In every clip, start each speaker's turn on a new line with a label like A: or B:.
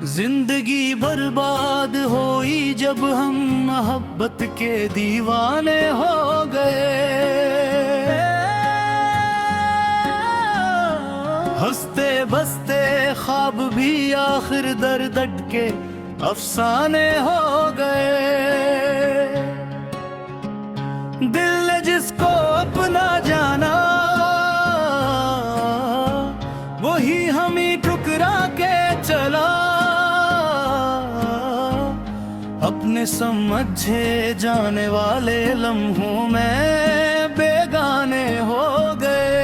A: जिंदगी बर्बाद होई जब हम मोहब्बत के दीवाने हो गए। हंसते बसते ख्वाब भी आखिर दर दर के अफसाने हो गए। दिल ने जिसको अपना जाना वही हम ही ठुकरा के चला। अपने समझे जाने वाले लम्हों में बेगाने हो गए।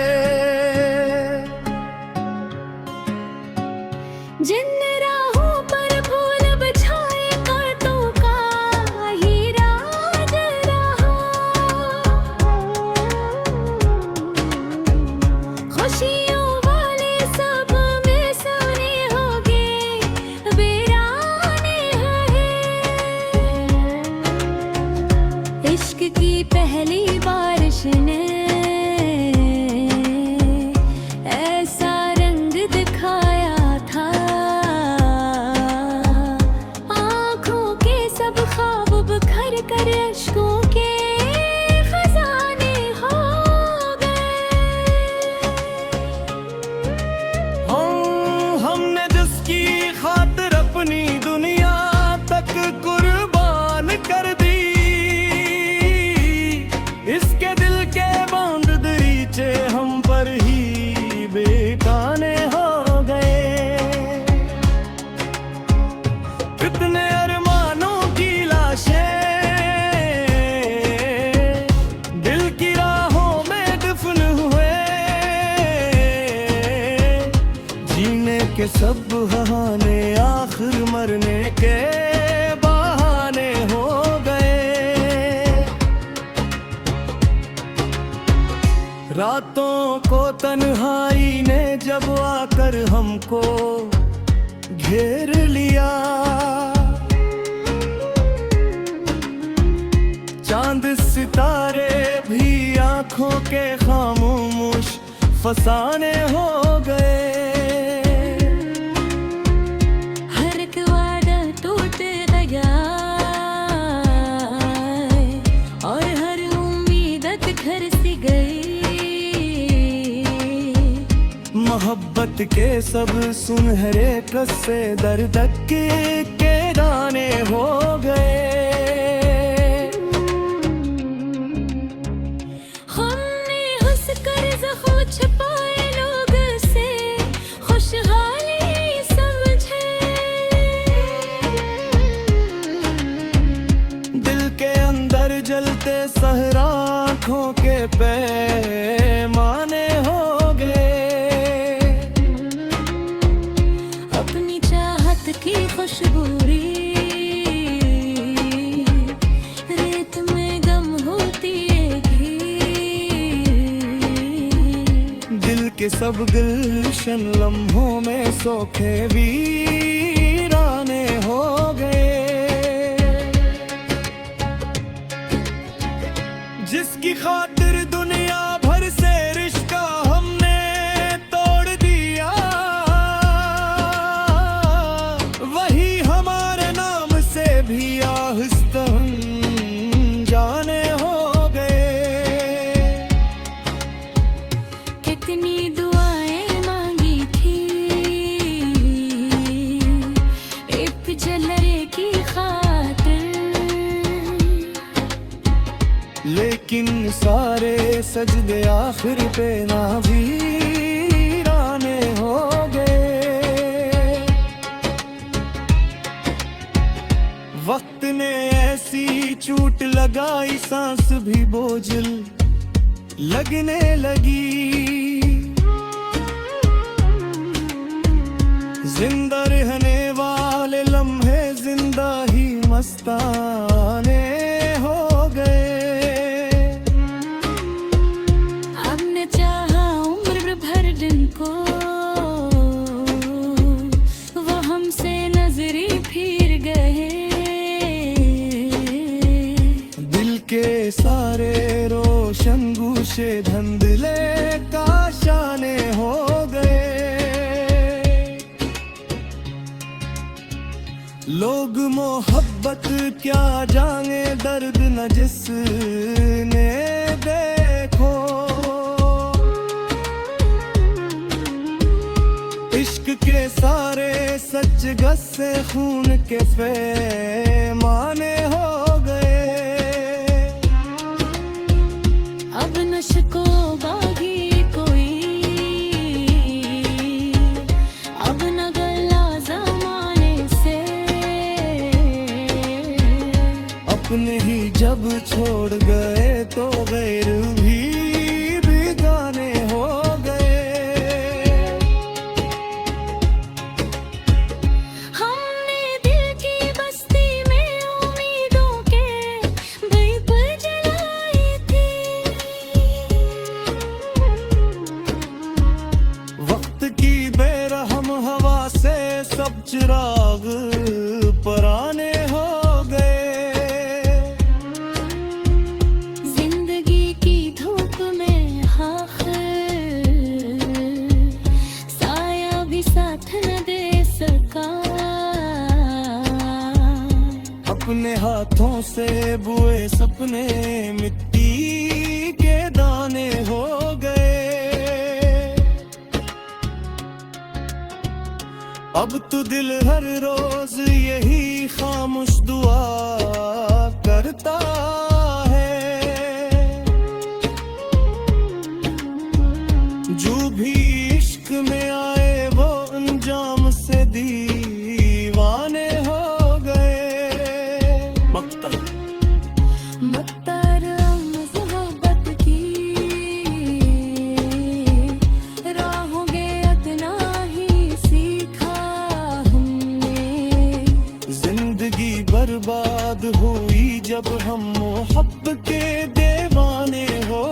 B: जिन राहों पर फूल बिछाए कांटों का ही राज रहा। खुशियों वाले सब में सोने होंगे वीराने हैं। इश्क की पहली बारिश ने ऐसा रंग दिखाया था। आँखों के सब ख्वाब बिखर कर अश्कों के खजाने हो गए।
A: हमने जिसकी खातिर अपनी दुनिया तक कुर्बान कर दी। इसके दिल के बांध दरीचे हम पर ही बेगाने हो गए। कितने अरमानों की लाशें दिल की राहों में दफन हुए। जीने के सब बहाने आखिर मरने के बहाने हो गए। रातों को तन्हाई ने जब आकर हमको घेर लिया। चांद सितारे भी आंखों के खामोश फसाने हो गए।
B: हर एक वादा टूट गया और हर उम्मीद घर सी गई।
A: मोहब्बत के सब सुनहरे कस्से दर्द के दाने हो गए।
B: हमने हंसकर ज़ख्म छुपाए लोग से खुशहाली समझे।
A: दिल के अंदर जलते सहरा आँखों के पैमाने हो गए।
B: अपनी चाहत की खुशबूरी रेत में गम होती है।
A: दिल के सब गुलशन लम्हों में सोखे वीराने हो गए। जिसकी खातिर दुनिया भर से रिश्ता हमने तोड़ दिया वही हमारे नाम से भी आहिस्ता जाने हो गए।
B: कितनी दुआएं मांगी थी एक जलरे की खातिर।
A: लेकिन सारे सजदे आखिर पे ना वीराने हो गए। वक्त ने ऐसी चोट लगाई सांस भी बोझल लगने लगी। जिंदा रहने वाले लम्हे जिंदा ही मस्ताने हो गए।
B: हमने चाहा उम्र भर दिन को वो हमसे नजरी फिर गए।
A: दिल के सारे रोशन गुशे धंधले काशाने हो गए। लोग मोहब्बत क्या जाने दर्द न जिसने देखो। इश्क के सारे सच गस्से खून के पैमाने हो गए।
B: अब न शको बागी कोई, अब न गला जमाने से।
A: अपने ही जब छोड़ गए तो गैर भी बेगाने हो गए।
B: हमने दिल की बस्ती में उम्मीदों के दीप जलाए थे।
A: वक्त की बेरहम हवा से सब चिराग पराने हो गए।
B: जिंदगी की धूप में आखिर साया भी साथ न दे सका।
A: अपने हाथों से बुए सपने मिट्टी के दाने हो गए। अब तो दिल हर रोज यही खामोश दुआ करता है। जो भी इश्क में आए वो अंजाम से दीवाने हो गए। मक्तल
B: मत्तर मोहब्बत की राहों के इतना ही सीखा हमने।
A: जिंदगी बर्बाद हुई जब हम मोहब्बत के दीवाने हो